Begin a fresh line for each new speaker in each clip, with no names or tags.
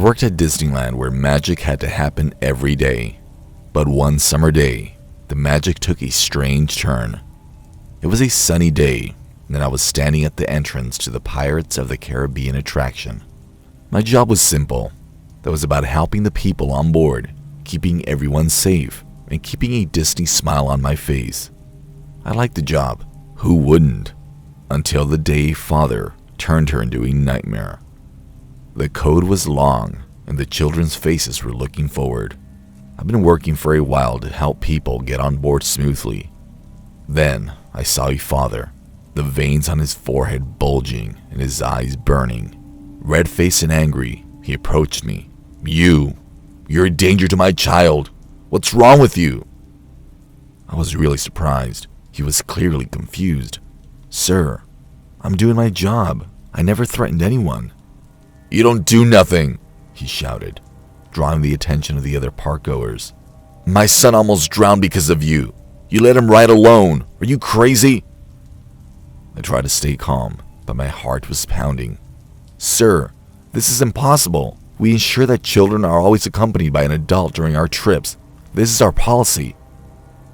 worked at Disneyland where magic had to happen every day. But one summer day, the magic took a strange turn. It was a sunny day, and I was standing at the entrance to the Pirates of the Caribbean attraction. My job was simple. That was about helping the people on board, keeping everyone safe, and keeping a Disney smile on my face. I liked the job. Who wouldn't? Until the day Father turned her into a nightmare. The code was long, and the children's faces were looking forward. I've been working for a while to help people get on board smoothly. Then I saw a father, the veins on his forehead bulging and his eyes burning. Red-faced and angry, he approached me. You're a danger to my child. What's wrong with you?" I was really surprised. He was clearly confused. "Sir, I'm doing my job. I never threatened anyone." "You don't do nothing," he shouted, drawing the attention of the other park-goers. "My son almost drowned because of you. You let him ride alone. Are you crazy?" I tried to stay calm, but my heart was pounding. "Sir, this is impossible. We ensure that children are always accompanied by an adult during our trips. This is our policy."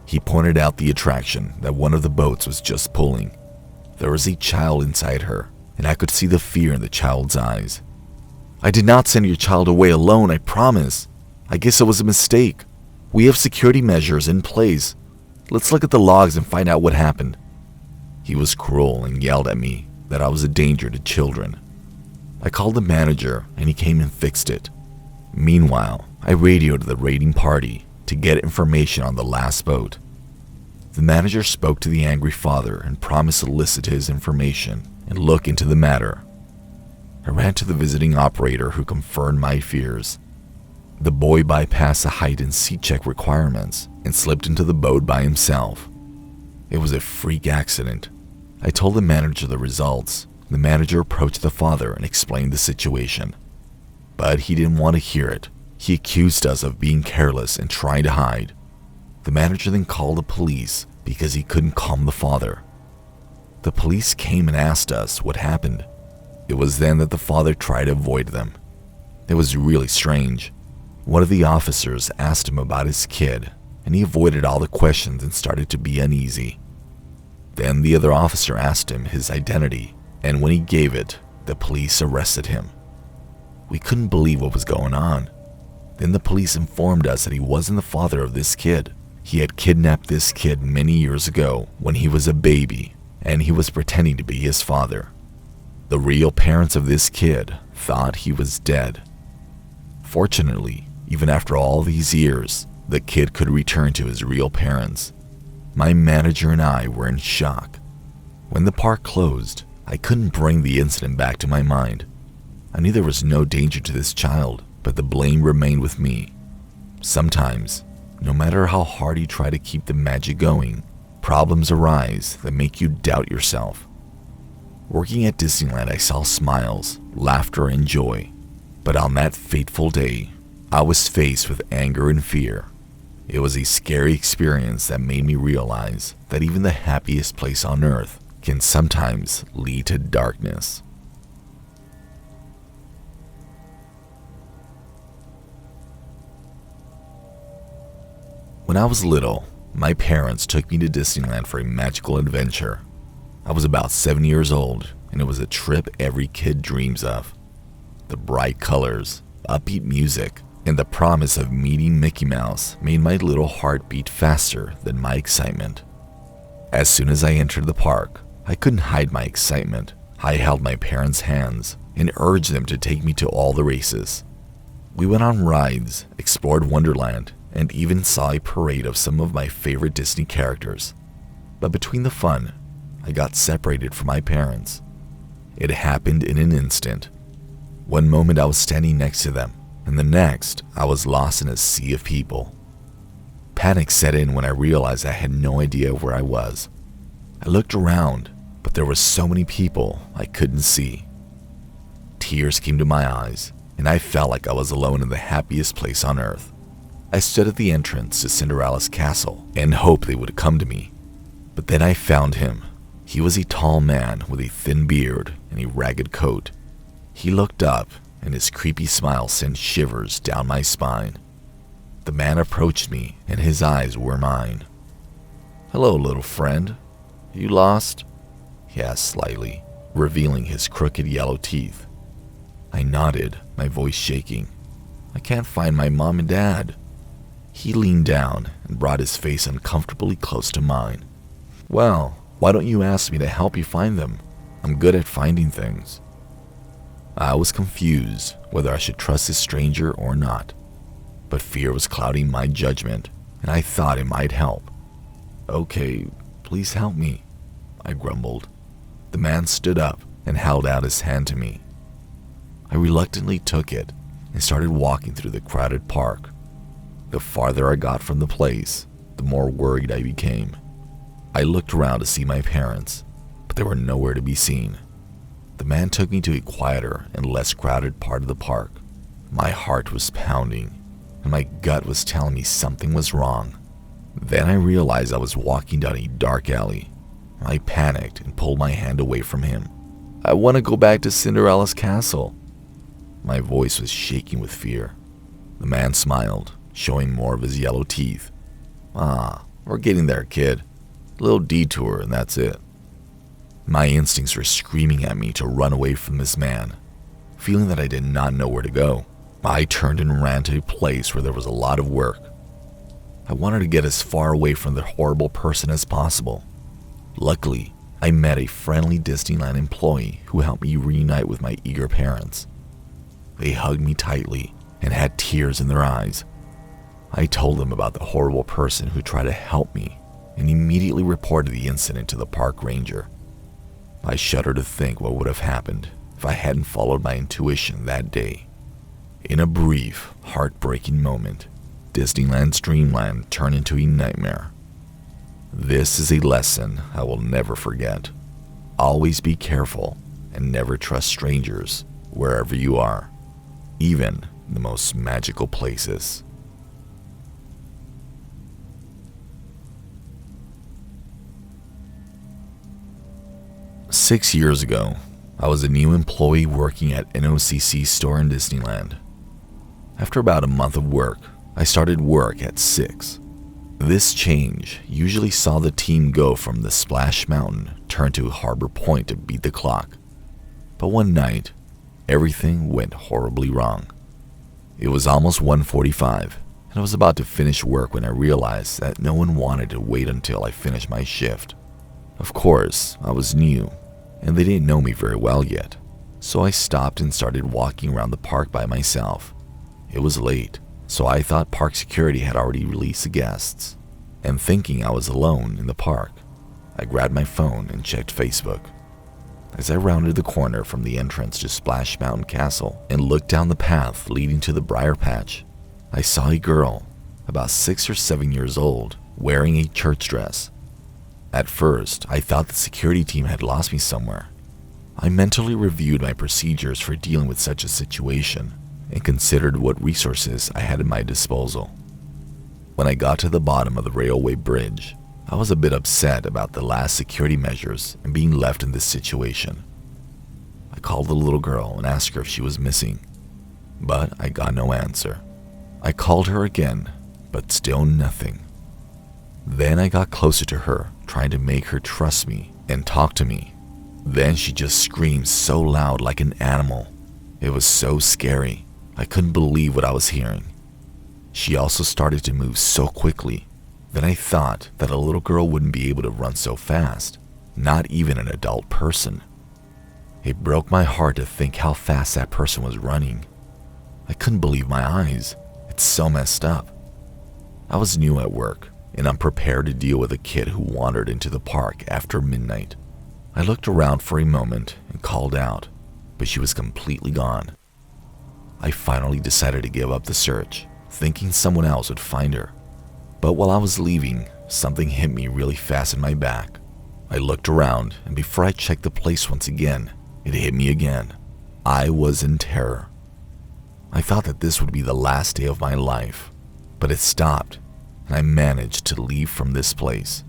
He pointed out the attraction that one of the boats was just pulling. There was a child inside her, and I could see the fear in the child's eyes. "I did not send your child away alone, I promise. I guess it was a mistake. We have security measures in place. Let's look at the logs and find out what happened." He was cruel and yelled at me that I was a danger to children. I called the manager and he came and fixed it. Meanwhile, I radioed the raiding party to get information on the last boat. The manager spoke to the angry father and promised to listen to his information and look into the matter. I ran to the visiting operator who confirmed my fears. The boy bypassed the height and seat check requirements and slipped into the boat by himself. It was a freak accident. I told the manager the results. The manager approached the father and explained the situation. But he didn't want to hear it. He accused us of being careless and trying to hide. The manager then called the police because he couldn't calm the father. The police came and asked us what happened. It was then that the father tried to avoid them. It was really strange. One of the officers asked him about his kid, and he avoided all the questions and started to be uneasy. Then the other officer asked him his identity, and when he gave it, the police arrested him. We couldn't believe what was going on. Then the police informed us that he wasn't the father of this kid. He had kidnapped this kid many years ago when he was a baby, and he was pretending to be his father. The real parents of this kid thought he was dead. Fortunately, even after all these years, the kid could return to his real parents. My manager and I were in shock. When the park closed, I couldn't bring the incident back to my mind. I knew there was no danger to this child, but the blame remained with me. Sometimes, no matter how hard you try to keep the magic going, problems arise that make you doubt yourself. Working at Disneyland, I saw smiles, laughter, and joy. But on that fateful day, I was faced with anger and fear. It was a scary experience that made me realize that even the happiest place on earth can sometimes lead to darkness. When I was little, my parents took me to Disneyland for a magical adventure. I was about 7 years old, and it was a trip every kid dreams of. The bright colors, upbeat music, and the promise of meeting Mickey Mouse made my little heart beat faster than my excitement. As soon as I entered the park, I couldn't hide my excitement. I held my parents' hands and urged them to take me to all the races. We went on rides, explored Wonderland, and even saw a parade of some of my favorite Disney characters. But between the fun, I got separated from my parents. It happened in an instant. One moment I was standing next to them, and the next I was lost in a sea of people. Panic set in when I realized I had no idea where I was. I looked around, but there were so many people I couldn't see. Tears came to my eyes, and I felt like I was alone in the happiest place on earth. I stood at the entrance to Cinderella's castle and hoped they would come to me. But then I found him. He was a tall man with a thin beard and a ragged coat. He looked up, and his creepy smile sent shivers down my spine. The man approached me, and his eyes were mine. "Hello, little friend. You lost?" he asked slightly, revealing his crooked yellow teeth. I nodded, my voice shaking. "I can't find my mom and dad." He leaned down and brought his face uncomfortably close to mine. "Well, why don't you ask me to help you find them? I'm good at finding things." I was confused whether I should trust this stranger or not, but fear was clouding my judgment, and I thought it might help. "Okay, please help me," I grumbled. The man stood up and held out his hand to me. I reluctantly took it and started walking through the crowded park. The farther I got from the place, the more worried I became. I looked around to see my parents, but they were nowhere to be seen. The man took me to a quieter and less crowded part of the park. My heart was pounding, and my gut was telling me something was wrong. Then I realized I was walking down a dark alley. I panicked and pulled my hand away from him. "I want to go back to Cinderella's castle." My voice was shaking with fear. The man smiled, showing more of his yellow teeth. We're getting there, kid. A little detour and that's it." My instincts were screaming at me to run away from this man. Feeling that I did not know where to go, I turned and ran to a place where there was a lot of work. I wanted to get as far away from the horrible person as possible. Luckily, I met a friendly Disneyland employee who helped me reunite with my eager parents. They hugged me tightly and had tears in their eyes. I told them about the horrible person who tried to help me and immediately reported the incident to the park ranger. I shudder to think what would have happened if I hadn't followed my intuition that day. In a brief, heartbreaking moment, Disneyland's dreamland turned into a nightmare. This is a lesson I will never forget. Always be careful and never trust strangers wherever you are, even in the most magical places. Six years ago, I was a new employee working at NOCC store in Disneyland. After about a month of work, I started work at 6. This change usually saw the team go from the Splash Mountain turn to Harbor Point to beat the clock. But one night, everything went horribly wrong. It was almost 1:45, and I was about to finish work when I realized that no one wanted to wait until I finished my shift. Of course, I was new, and they didn't know me very well yet, so I stopped and started walking around the park by myself. It was late, so I thought park security had already released the guests, and thinking I was alone in the park, I grabbed my phone and checked Facebook. As I rounded the corner from the entrance to Splash Mountain Castle and looked down the path leading to the Briar Patch, I saw a girl, about 6 or 7 years old, wearing a church dress. At first, I thought the security team had lost me somewhere. I mentally reviewed my procedures for dealing with such a situation and considered what resources I had at my disposal. When I got to the bottom of the railway bridge, I was a bit upset about the last security measures and being left in this situation. I called the little girl and asked her if she was missing, but I got no answer. I called her again, but still nothing. Then I got closer to her, trying to make her trust me and talk to me. Then she just screamed so loud like an animal. It was so scary. I couldn't believe what I was hearing. She also started to move so quickly. Then I thought that a little girl wouldn't be able to run so fast, not even an adult person. It broke my heart to think how fast that person was running. I couldn't believe my eyes. It's so messed up. I was new at work, and unprepared to deal with a kid who wandered into the park after midnight. I looked around for a moment and called out, but she was completely gone. I finally decided to give up the search, thinking someone else would find her. But while I was leaving, something hit me really fast in my back. I looked around, and before I checked the place once again, it hit me again. I was in terror. I thought that this would be the last day of my life, but it stopped, and I managed to leave from this place.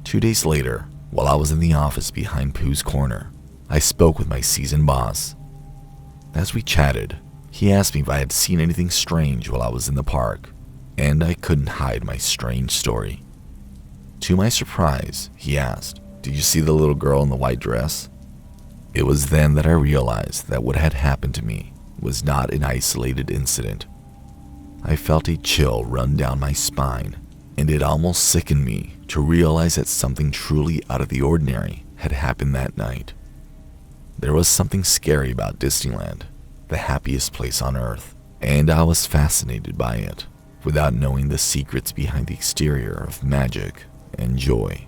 2 days later, while I was in the office behind Pooh's Corner, I spoke with my seasoned boss. As we chatted, he asked me if I had seen anything strange while I was in the park, and I couldn't hide my strange story. To my surprise, he asked, "Did you see the little girl in the white dress?" It was then that I realized that what had happened to me was not an isolated incident. I felt a chill run down my spine, and it almost sickened me to realize that something truly out of the ordinary had happened that night. There was something scary about Disneyland, the happiest place on earth, and I was fascinated by it, without knowing the secrets behind the exterior of magic and joy.